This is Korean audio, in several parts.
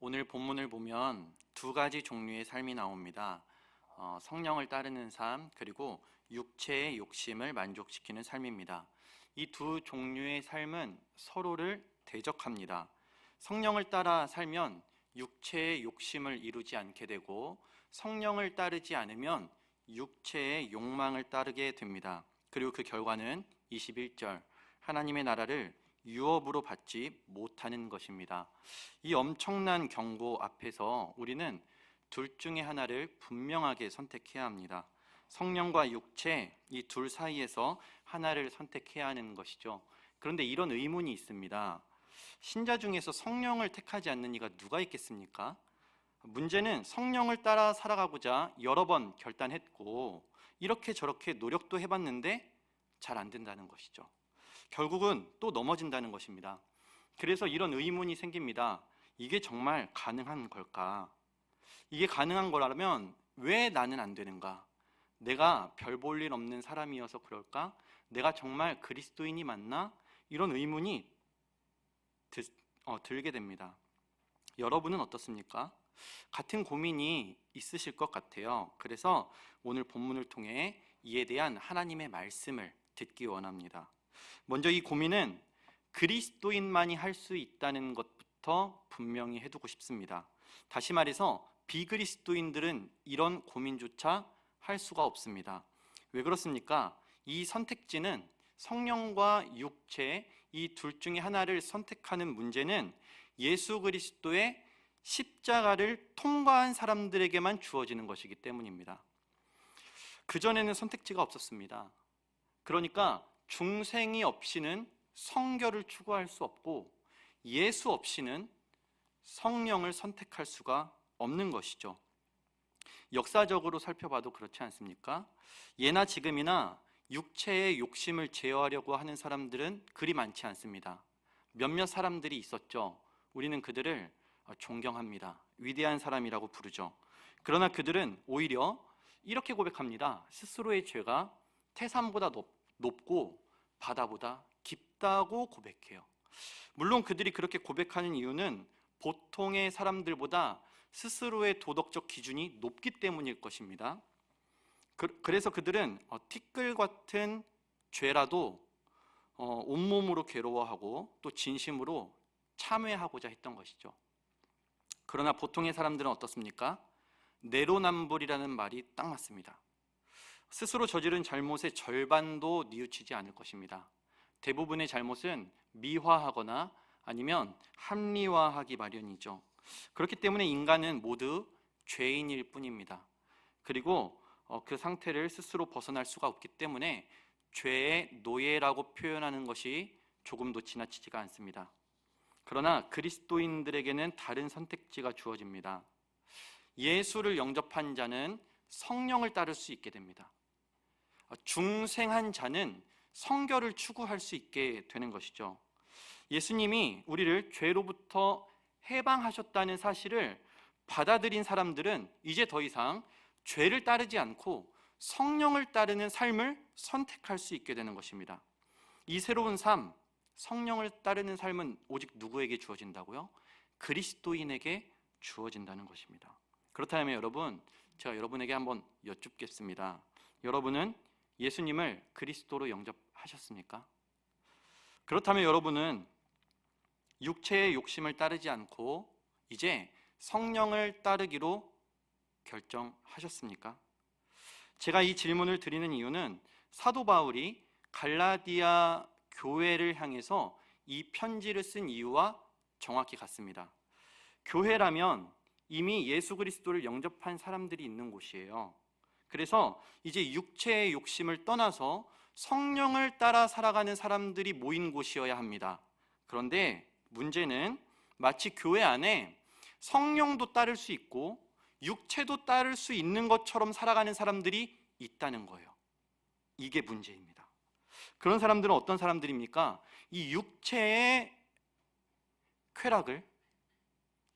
오늘 본문을 보면 두 가지 종류의 삶이 나옵니다. 성령을 따르는 삶, 그리고 육체의 욕심을 만족시키는 삶입니다. 이 두 종류의 삶은 서로를 대적합니다. 성령을 따라 살면 육체의 욕심을 이루지 않게 되고, 성령을 따르지 않으면 육체의 욕망을 따르게 됩니다. 그리고 그 결과는 21절, 하나님의 나라를 유업으로 받지 못하는 것입니다. 이 엄청난 경고 앞에서 우리는 둘 중에 하나를 분명하게 선택해야 합니다. 성령과 육체, 이 둘 사이에서 하나를 선택해야 하는 것이죠. 그런데 이런 의문이 있습니다. 신자 중에서 성령을 택하지 않는 이가 누가 있겠습니까? 문제는 성령을 따라 살아가고자 여러 번 결단했고, 이렇게 저렇게 노력도 해봤는데 잘 안 된다는 것이죠. 결국은 또 넘어진다는 것입니다. 그래서 이런 의문이 생깁니다. 이게 정말 가능한 걸까? 이게 가능한 거라면 왜 나는 안 되는가? 내가 별 볼 일 없는 사람이어서 그럴까? 내가 정말 그리스도인이 맞나? 이런 의문이 들게 됩니다. 여러분은 어떻습니까? 같은 고민이 있으실 것 같아요. 그래서 오늘 본문을 통해 이에 대한 하나님의 말씀을 듣기 원합니다. 먼저 이 고민은 그리스도인만이 할 수 있다는 것부터 분명히 해두고 싶습니다. 다시 말해서 비그리스도인들은 이런 고민조차 할 수가 없습니다. 왜 그렇습니까? 이 선택지는 성령과 육체, 이 둘 중에 하나를 선택하는 문제는 예수 그리스도의 십자가를 통과한 사람들에게만 주어지는 것이기 때문입니다. 그전에는 선택지가 없었습니다. 그러니까 중생이 없이는 성결을 추구할 수 없고, 예수 없이는 성령을 선택할 수가 없는 것이죠. 역사적으로 살펴봐도 그렇지 않습니까? 예나 지금이나 육체의 욕심을 제어하려고 하는 사람들은 그리 많지 않습니다. 몇몇 사람들이 있었죠. 우리는 그들을 존경합니다. 위대한 사람이라고 부르죠. 그러나 그들은 오히려 이렇게 고백합니다. 스스로의 죄가 태산보다 높고 바다보다 깊다고 고백해요. 물론 그들이 그렇게 고백하는 이유는 보통의 사람들보다 스스로의 도덕적 기준이 높기 때문일 것입니다. 그래서 그들은 티끌 같은 죄라도 온몸으로 괴로워하고 또 진심으로 참회하고자 했던 것이죠. 그러나 보통의 사람들은 어떻습니까? 내로남불이라는 말이 딱 맞습니다. 스스로 저지른 잘못의 절반도 뉘우치지 않을 것입니다. 대부분의 잘못은 미화하거나 아니면 합리화하기 마련이죠. 그렇기 때문에 인간은 모두 죄인일 뿐입니다. 그리고 그 상태를 스스로 벗어날 수가 없기 때문에 죄의 노예라고 표현하는 것이 조금도 지나치지가 않습니다. 그러나 그리스도인들에게는 다른 선택지가 주어집니다. 예수를 영접한 자는 성령을 따를 수 있게 됩니다. 중생한 자는 성결을 추구할 수 있게 되는 것이죠. 예수님이 우리를 죄로부터 해방하셨다는 사실을 받아들인 사람들은 이제 더 이상 죄를 따르지 않고 성령을 따르는 삶을 선택할 수 있게 되는 것입니다. 이 새로운 삶, 성령을 따르는 삶은 오직 누구에게 주어진다고요? 그리스도인에게 주어진다는 것입니다. 그렇다면 여러분, 제가 여러분에게 한번 여쭙겠습니다. 여러분은 예수님을 그리스도로 영접하셨습니까? 그렇다면 여러분은 육체의 욕심을 따르지 않고 이제 성령을 따르기로 결정하셨습니까? 제가 이 질문을 드리는 이유는 사도 바울이 갈라디아 교회를 향해서 이 편지를 쓴 이유와 정확히 같습니다. 교회라면 이미 예수 그리스도를 영접한 사람들이 있는 곳이에요. 그래서 이제 육체의 욕심을 떠나서 성령을 따라 살아가는 사람들이 모인 곳이어야 합니다. 그런데 문제는 마치 교회 안에 성령도 따를 수 있고 육체도 따를 수 있는 것처럼 살아가는 사람들이 있다는 거예요. 이게 문제입니다. 그런 사람들은 어떤 사람들입니까? 이 육체의 쾌락을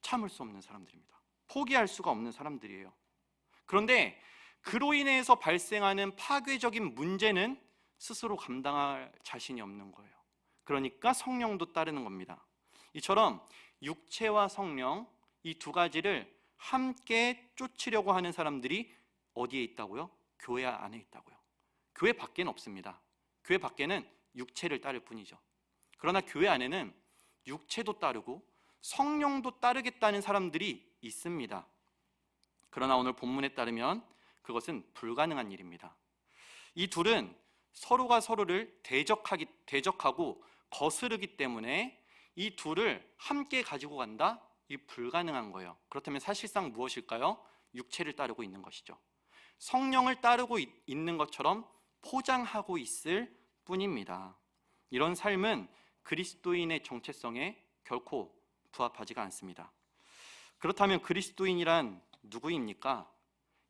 참을 수 없는 사람들입니다. 포기할 수가 없는 사람들이에요. 그런데 그로 인해서 발생하는 파괴적인 문제는 스스로 감당할 자신이 없는 거예요. 그러니까 성령도 따르는 겁니다. 이처럼 육체와 성령, 이 두 가지를 함께 쫓으려고 하는 사람들이 어디에 있다고요? 교회 안에 있다고요. 교회 밖에는 없습니다. 교회 밖에는 육체를 따를 뿐이죠. 그러나 교회 안에는 육체도 따르고 성령도 따르겠다는 사람들이 있습니다. 그러나 오늘 본문에 따르면 그것은 불가능한 일입니다. 이 둘은 서로가 서로를 대적하고 거스르기 때문에 이 둘을 함께 가지고 간다? 이 불가능한 거예요. 그렇다면 사실상 무엇일까요? 육체를 따르고 있는 것이죠. 성령을 따르고 있는 것처럼 포장하고 있을 뿐입니다. 이런 삶은 그리스도인의 정체성에 결코 부합하지가 않습니다. 그렇다면 그리스도인이란 누구입니까?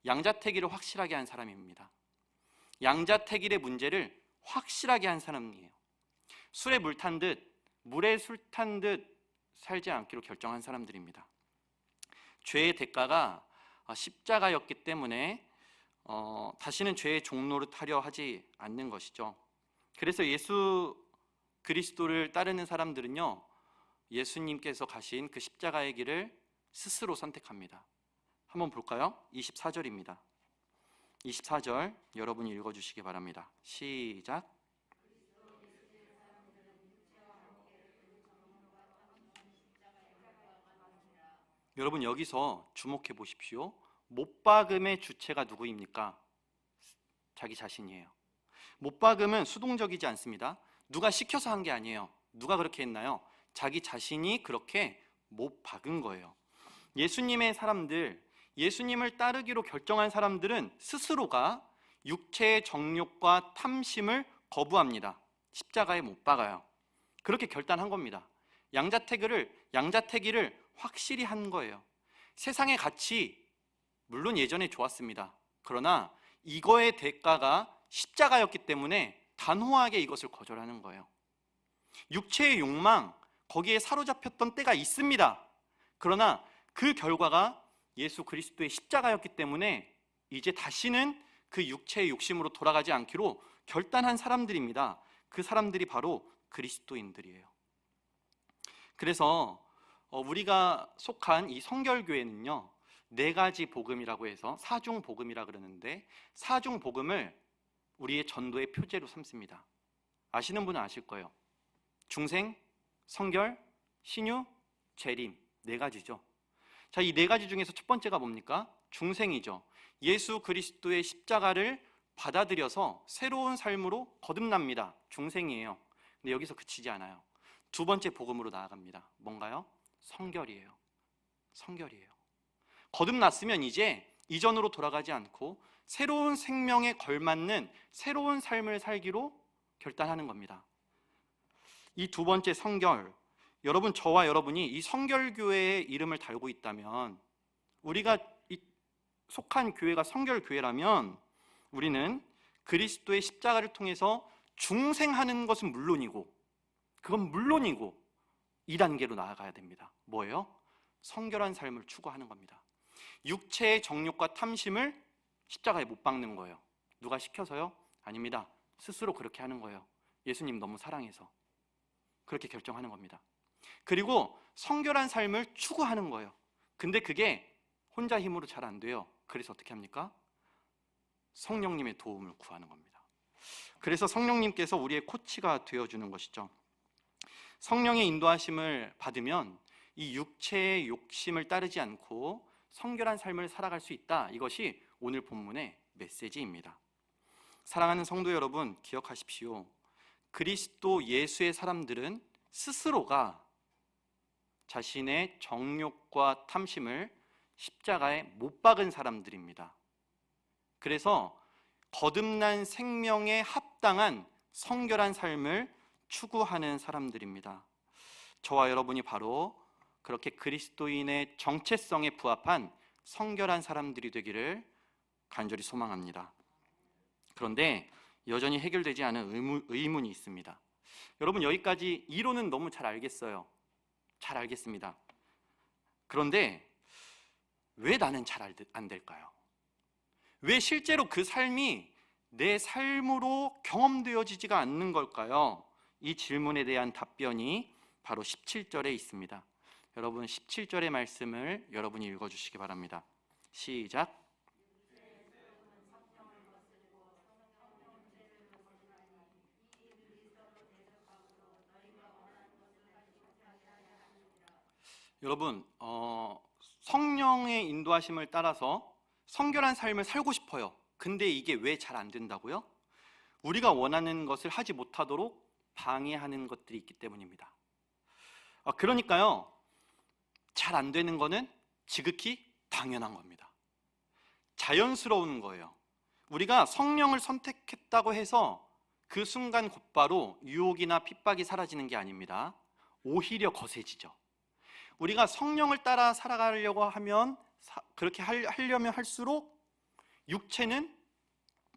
양자택일을 확실하게 한 사람입니다. 양자택일의 문제를 확실하게 한 사람이에요. 술에 물 탄 듯, 물에 술 탄 듯 살지 않기로 결정한 사람들입니다. 죄의 대가가 십자가였기 때문에 다시는 죄의 종로를 타려 하지 않는 것이죠. 그래서 예수 그리스도를 따르는 사람들은요, 예수님께서 가신 그 십자가의 길을 스스로 선택합니다. 한번 볼까요? 24절입니다. 24절 여러분이 읽어주시기 바랍니다. 시작. 여러분 여기서 주목해 보십시오. 못박음의 주체가 누구입니까? 자기 자신이에요. 못박음은 수동적이지 않습니다. 누가 시켜서 한 게 아니에요. 누가 그렇게 했나요? 자기 자신이 그렇게 못 박은 거예요. 예수님의 사람들, 예수님을 따르기로 결정한 사람들은 스스로가 육체의 정욕과 탐심을 거부합니다. 십자가에 못 박아요. 그렇게 결단한 겁니다. 양자택일을 확실히 한 거예요. 세상의 가치, 물론 예전에 좋았습니다. 그러나 이거의 대가가 십자가였기 때문에 단호하게 이것을 거절하는 거예요. 육체의 욕망, 거기에 사로잡혔던 때가 있습니다. 그러나 그 결과가 예수 그리스도의 십자가였기 때문에 이제 다시는 그 육체의 욕심으로 돌아가지 않기로 결단한 사람들입니다. 그 사람들이 바로 그리스도인들이에요. 그래서 우리가 속한 이 성결교회는요, 4가지 복음이라고 해서 사중복음이라 그러는데, 사중복음을 우리의 전도의 표제로 삼습니다. 아시는 분은 아실 거예요. 중생, 성결, 신유, 재림, 4가지죠. 자, 이 4가지 중에서 첫 번째가 뭡니까? 중생이죠. 예수 그리스도의 십자가를 받아들여서 새로운 삶으로 거듭납니다. 중생이에요. 근데 여기서 그치지 않아요. 두 번째 복음으로 나아갑니다. 뭔가요? 성결이에요. 성결이에요. 거듭났으면 이제 이전으로 돌아가지 않고 새로운 생명에 걸맞는 새로운 삶을 살기로 결단하는 겁니다. 이 두 번째 성결, 여러분, 저와 여러분이 이 성결교회의 이름을 달고 있다면, 우리가 속한 교회가 성결교회라면 우리는 그리스도의 십자가를 통해서 중생하는 것은 물론이고, 그건 물론이고 2단계로 나아가야 됩니다. 뭐예요? 성결한 삶을 추구하는 겁니다. 육체의 정욕과 탐심을 십자가에 못 박는 거예요. 누가 시켜서요? 아닙니다. 스스로 그렇게 하는 거예요. 예수님 너무 사랑해서 그렇게 결정하는 겁니다. 그리고 성결한 삶을 추구하는 거예요. 근데 그게 혼자 힘으로 잘 안 돼요. 그래서 어떻게 합니까? 성령님의 도움을 구하는 겁니다. 그래서 성령님께서 우리의 코치가 되어주는 것이죠. 성령의 인도하심을 받으면 이 육체의 욕심을 따르지 않고 성결한 삶을 살아갈 수 있다. 이것이 오늘 본문의 메시지입니다. 사랑하는 성도 여러분, 기억하십시오. 그리스도 예수의 사람들은 스스로가 자신의 정욕과 탐심을 십자가에 못 박은 사람들입니다. 그래서 거듭난 생명에 합당한 성결한 삶을 추구하는 사람들입니다. 저와 여러분이 바로 그렇게 그리스도인의 정체성에 부합한 성결한 사람들이 되기를 간절히 소망합니다. 그런데 여전히 해결되지 않은 의문이 있습니다. 여러분, 여기까지 이론은 너무 잘 알겠어요. 잘 알겠습니다. 그런데 왜 나는 잘 안 될까요? 왜 실제로 그 삶이 내 삶으로 경험되어지지가 않는 걸까요? 이 질문에 대한 답변이 바로 17절에 있습니다. 여러분 17절의 말씀을 여러분이 읽어주시기 바랍니다. 시작. 여러분 성령의 인도하심을 따라서 성결한 삶을 살고 싶어요. 근데 이게 왜 잘 안 된다고요? 우리가 원하는 것을 하지 못하도록 방해하는 것들이 있기 때문입니다. 그러니까요, 잘 안 되는 거는 지극히 당연한 겁니다. 자연스러운 거예요. 우리가 성령을 선택했다고 해서 그 순간 곧바로 유혹이나 핍박이 사라지는 게 아닙니다. 오히려 거세지죠. 우리가 성령을 따라 살아가려고 하면, 그렇게 하려면 할수록 육체는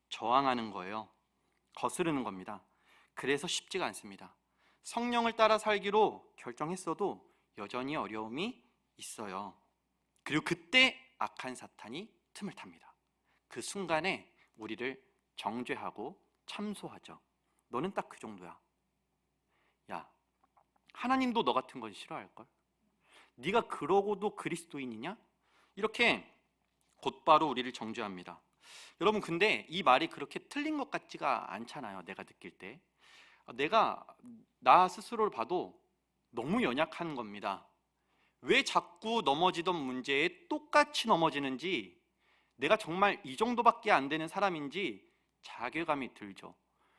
저항하는 거예요. 거스르는 겁니다. 그래서 쉽지가 않습니다. 성령을 따라 살기로 결정했어도 여전히 어려움이 있어요. 그리고 그때 악한 사탄이 틈을 탑니다. 그 순간에 우리를 정죄하고 참소하죠. 너는 딱 그 정도야. 야, 하나님도 너 같은 건 싫어할걸? 네가 그러고도 그리스도인이냐? 이렇게 곧바로 우리를 정죄합니다. 여러분, 근데 이 말이 그렇게 틀린 것 같지가 않잖아요. 내가 느낄 때 내가 나 스스로를 봐도 너무 연약한 겁니다. 왜 자꾸 넘어지던 문제에 똑같이 넘어지는지, 내가 정말 이 정도밖에 안 되는 사람인지 자괴감이 들죠.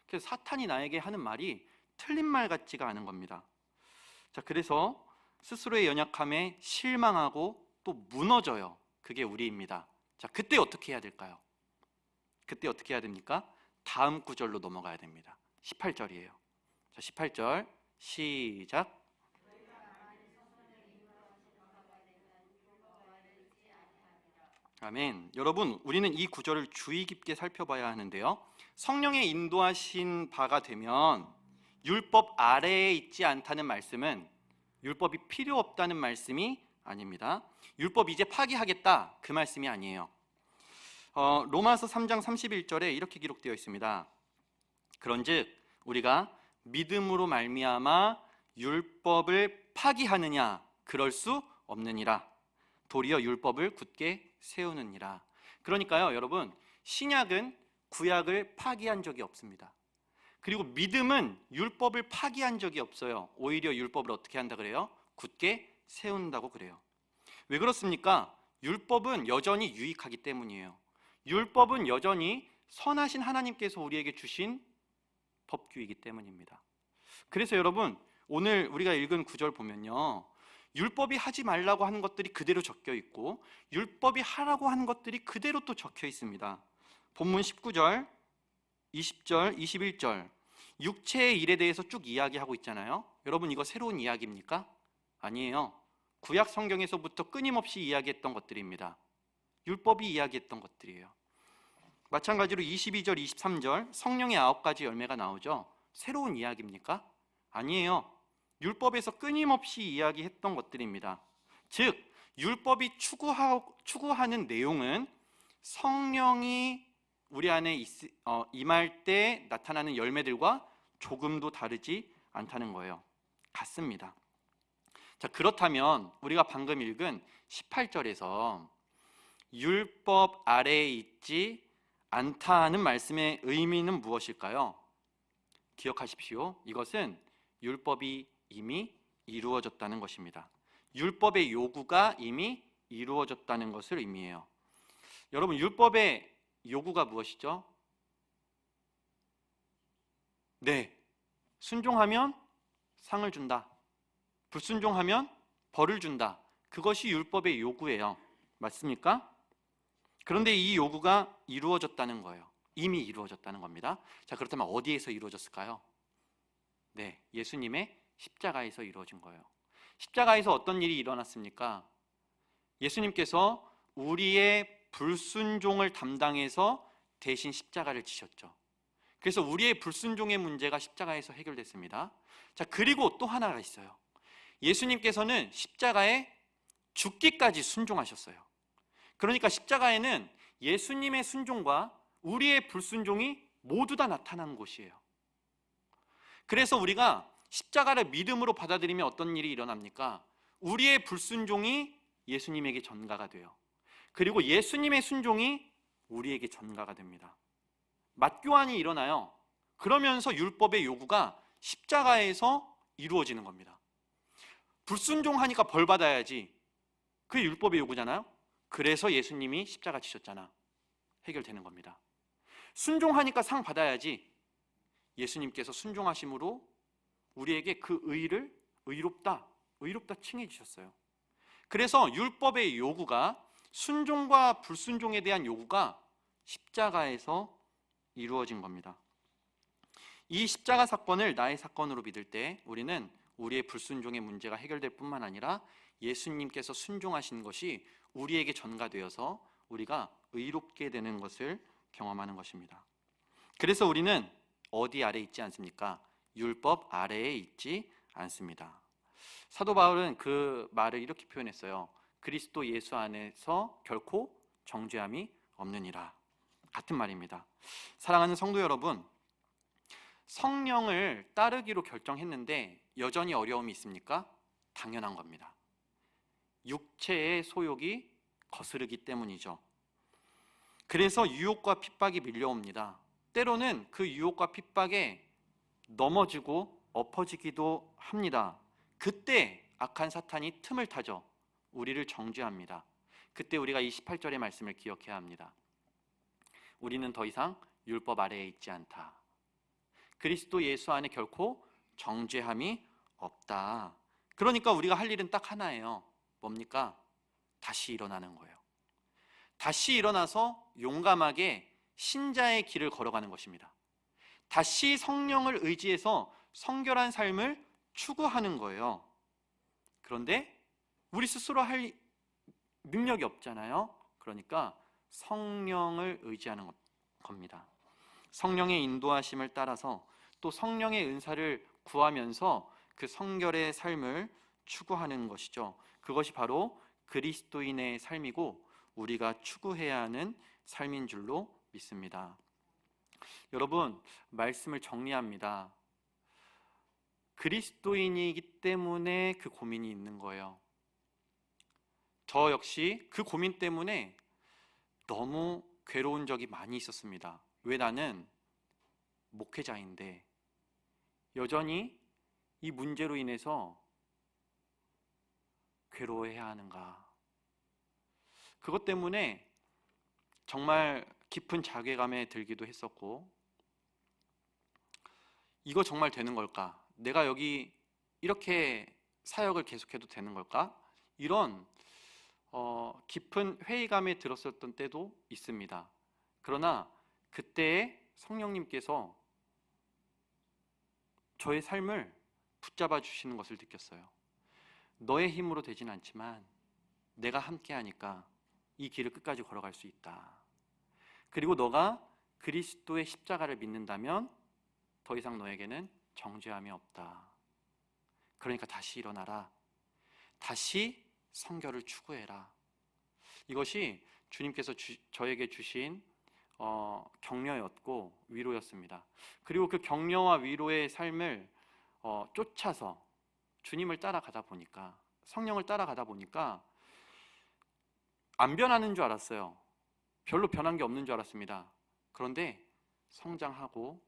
그래서 사탄이 나에게 하는 말이 틀린 말 같지가 않은 겁니다. 자, 그래서 스스로의 연약함에 실망하고 또 무너져요. 그게 우리입니다. 자, 그때 어떻게 해야 될까요? 그때 어떻게 해야 됩니까? 다음 구절로 넘어가야 됩니다. 18절이에요. 자, 18절 시작. 아멘. 여러분, 우리는 이 구절을 주의 깊게 살펴봐야 하는데요, 성령의 인도하신 바가 되면 율법 아래에 있지 않다는 말씀은 율법이 필요 없다는 말씀이 아닙니다. 율법 이제 파기하겠다, 그 말씀이 아니에요. 로마서 3장 31절에 이렇게 기록되어 있습니다. 그런즉 우리가 믿음으로 말미암아 율법을 파기하느냐? 그럴 수 없느니라. 도리어 율법을 굳게 세우느니라. 그러니까요, 여러분, 신약은 구약을 파기한 적이 없습니다. 그리고 믿음은 율법을 파기한 적이 없어요. 오히려 율법을 어떻게 한다 그래요? 굳게 세운다고 그래요. 왜 그렇습니까? 율법은 여전히 유익하기 때문이에요. 율법은 여전히 선하신 하나님께서 우리에게 주신 법규이기 때문입니다. 그래서 여러분, 오늘 우리가 읽은 구절 보면요, 율법이 하지 말라고 하는 것들이 그대로 적혀 있고 율법이 하라고 하는 것들이 그대로 또 적혀 있습니다. 본문 19절, 20절, 21절 육체의 일에 대해서 쭉 이야기하고 있잖아요. 여러분, 이거 새로운 이야기입니까? 아니에요. 구약 성경에서부터 끊임없이 이야기했던 것들입니다. 율법이 이야기했던 것들이에요. 마찬가지로 22절, 23절 성령의 9가지 열매가 나오죠. 새로운 이야기입니까? 아니에요. 율법에서 끊임없이 이야기했던 것들입니다. 즉, 율법이 추구하는 내용은 성령이 우리 안에 임할 때 나타나는 열매들과 조금도 다르지 않다는 거예요. 같습니다. 자, 그렇다면 우리가 방금 읽은 18절에서 율법 아래에 있지 않다는 말씀의 의미는 무엇일까요? 기억하십시오. 이것은 율법이 이미 이루어졌다는 것입니다. 율법의 요구가 이미 이루어졌다는 것을 의미해요. 여러분, 율법의 요구가 무엇이죠? 네, 순종하면 상을 준다. 불순종하면 벌을 준다. 그것이 율법의 요구예요. 맞습니까? 그런데 이 요구가 이루어졌다는 거예요. 이미 이루어졌다는 겁니다. 자, 그렇다면 어디에서 이루어졌을까요? 네, 예수님의 십자가에서 이루어진 거예요. 십자가에서 어떤 일이 일어났습니까? 예수님께서 우리의 불순종을 담당해서 대신 십자가를 지셨죠. 그래서 우리의 불순종의 문제가 십자가에서 해결됐습니다. 자, 그리고 또 하나가 있어요. 예수님께서는 십자가에 죽기까지 순종하셨어요. 그러니까 십자가에는 예수님의 순종과 우리의 불순종이 모두 다 나타나는 곳이에요. 그래서 우리가 십자가를 믿음으로 받아들이면 어떤 일이 일어납니까? 우리의 불순종이 예수님에게 전가가 돼요. 그리고 예수님의 순종이 우리에게 전가가 됩니다. 맞교환이 일어나요. 그러면서 율법의 요구가 십자가에서 이루어지는 겁니다. 불순종하니까 벌 받아야지. 그게 율법의 요구잖아요. 그래서 예수님이 십자가 지셨잖아. 해결되는 겁니다. 순종하니까 상 받아야지. 예수님께서 순종하심으로 우리에게 그 의를 의롭다 칭해 주셨어요. 그래서 율법의 요구가, 순종과 불순종에 대한 요구가 십자가에서 이루어진 겁니다. 이 십자가 사건을 나의 사건으로 믿을 때 우리는 우리의 불순종의 문제가 해결될 뿐만 아니라 예수님께서 순종하신 것이 우리에게 전가되어서 우리가 의롭게 되는 것을 경험하는 것입니다. 그래서 우리는 어디 아래 있지 않습니까? 율법 아래에 있지 않습니다. 사도 바울은 그 말을 이렇게 표현했어요. 그리스도 예수 안에서 결코 정죄함이 없느니라. 같은 말입니다. 사랑하는 성도 여러분, 성령을 따르기로 결정했는데 여전히 어려움이 있습니까? 당연한 겁니다. 육체의 소욕이 거스르기 때문이죠. 그래서 유혹과 핍박이 밀려옵니다. 때로는 그 유혹과 핍박에 넘어지고 엎어지기도 합니다. 그때 악한 사탄이 틈을 타죠. 우리를 정죄합니다. 그때 우리가 이 18절의 말씀을 기억해야 합니다. 우리는 더 이상 율법 아래에 있지 않다. 그리스도 예수 안에 결코 정죄함이 없다. 그러니까 우리가 할 일은 딱 하나예요. 뭡니까? 다시 일어나는 거예요. 다시 일어나서 용감하게 신자의 길을 걸어가는 것입니다. 다시 성령을 의지해서 성결한 삶을 추구하는 거예요. 그런데 우리 스스로 할 능력이 없잖아요. 그러니까 성령을 의지하는 겁니다. 성령의 인도하심을 따라서 또 성령의 은사를 구하면서 그 성결의 삶을 추구하는 것이죠. 그것이 바로 그리스도인의 삶이고 우리가 추구해야 하는 삶인 줄로 믿습니다. 여러분, 말씀을 정리합니다. 그리스도인이기 때문에 그 고민이 있는 거예요. 저 역시 그 고민 때문에 너무 괴로운 적이 많이 있었습니다. 왜 나는 목회자인데 여전히 이 문제로 인해서 괴로워해야 하는가? 그것 때문에 정말 깊은 자괴감에 들기도 했었고, 이거 정말 되는 걸까? 내가 여기 이렇게 사역을 계속해도 되는 걸까? 이런 깊은 회의감에 들었었던 때도 있습니다. 그러나 그때에 성령님께서 저의 삶을 붙잡아 주시는 것을 느꼈어요. 너의 힘으로 되진 않지만 내가 함께 하니까 이 길을 끝까지 걸어갈 수 있다. 그리고 너가 그리스도의 십자가를 믿는다면 더 이상 너에게는 정죄함이 없다. 그러니까 다시 일어나라. 다시 성결을 추구해라. 이것이 주님께서 저에게 주신 격려였고 위로였습니다. 그리고 그 격려와 위로의 삶을 쫓아서 주님을 따라가다 보니까, 성령을 따라가다 보니까 안 변하는 줄 알았어요. 별로 변한 게 없는 줄 알았습니다. 그런데 성장하고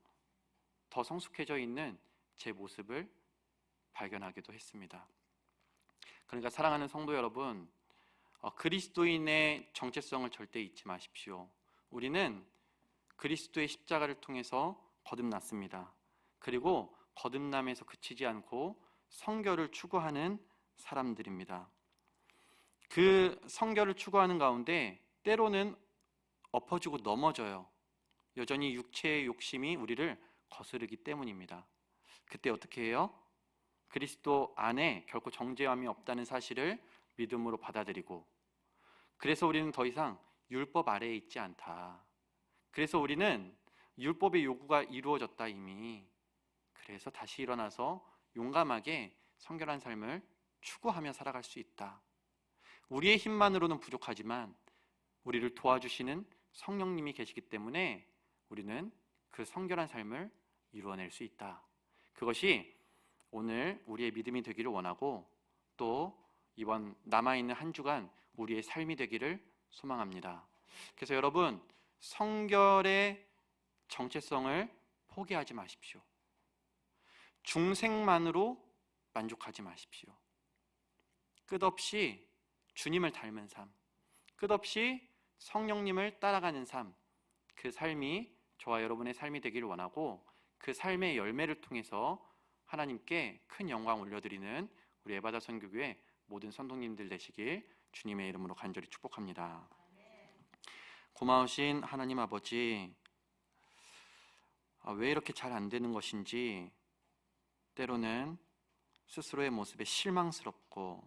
더 성숙해져 있는 제 모습을 발견하기도 했습니다. 그러니까 사랑하는 성도 여러분, 그리스도인의 정체성을 절대 잊지 마십시오. 우리는 그리스도의 십자가를 통해서 거듭났습니다. 그리고 거듭남에서 그치지 않고 성결을 추구하는 사람들입니다. 그 성결을 추구하는 가운데 때로는 엎어지고 넘어져요. 여전히 육체의 욕심이 우리를 거스르기 때문입니다. 그때 어떻게 해요? 그리스도 안에 결코 정죄함이 없다는 사실을 믿음으로 받아들이고, 그래서 우리는 더 이상 율법 아래에 있지 않다. 그래서 우리는 율법의 요구가 이루어졌다 이미. 그래서 다시 일어나서 용감하게 성결한 삶을 추구하며 살아갈 수 있다. 우리의 힘만으로는 부족하지만 우리를 도와주시는 성령님이 계시기 때문에 우리는 그 성결한 삶을 이루어낼 수 있다. 그것이 오늘 우리의 믿음이 되기를 원하고 또 이번 남아있는 한 주간 우리의 삶이 되기를 소망합니다. 그래서 여러분, 성결의 정체성을 포기하지 마십시오. 중생만으로 만족하지 마십시오. 끝없이 주님을 닮은 삶, 끝없이 성령님을 따라가는 삶, 그 삶이 저와 여러분의 삶이 되기를 원하고, 그 삶의 열매를 통해서 하나님께 큰 영광 올려드리는 우리 에바다 선교교회 모든 선동님들 되시길 주님의 이름으로 간절히 축복합니다. 고마우신 하나님 아버지, 왜 이렇게 잘 안 되는 것인지 때로는 스스로의 모습에 실망스럽고,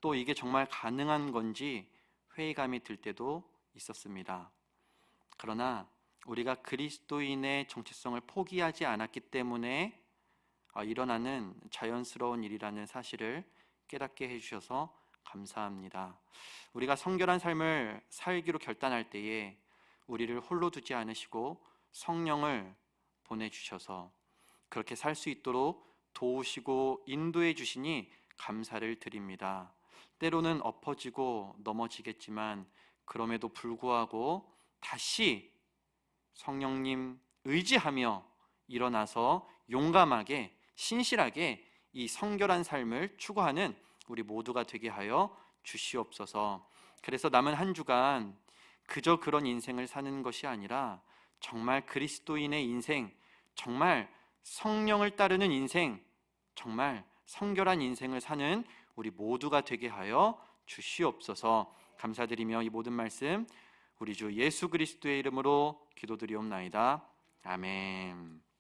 또 이게 정말 가능한 건지 회의감이 들 때도 있었습니다. 그러나 우리가 그리스도인의 정체성을 포기하지 않았기 때문에 일어나는 자연스러운 일이라는 사실을 깨닫게 해주셔서 감사합니다. 우리가 성결한 삶을 살기로 결단할 때에 우리를 홀로 두지 않으시고 성령을 보내주셔서 그렇게 살 수 있도록 도우시고 인도해 주시니 감사를 드립니다. 때로는 엎어지고 넘어지겠지만 그럼에도 불구하고 다시 성령님 의지하며 일어나서 용감하게 신실하게 이 성결한 삶을 추구하는 우리 모두가 되게 하여 주시옵소서. 그래서 남은 한 주간 그저 그런 인생을 사는 것이 아니라 정말 그리스도인의 인생, 정말 성령을 따르는 인생, 정말 성결한 인생을 사는 우리 모두가 되게 하여 주시옵소서. 감사드리며 이 모든 말씀 우리 주 예수 그리스도의 이름으로 기도드리옵나이다. 아멘.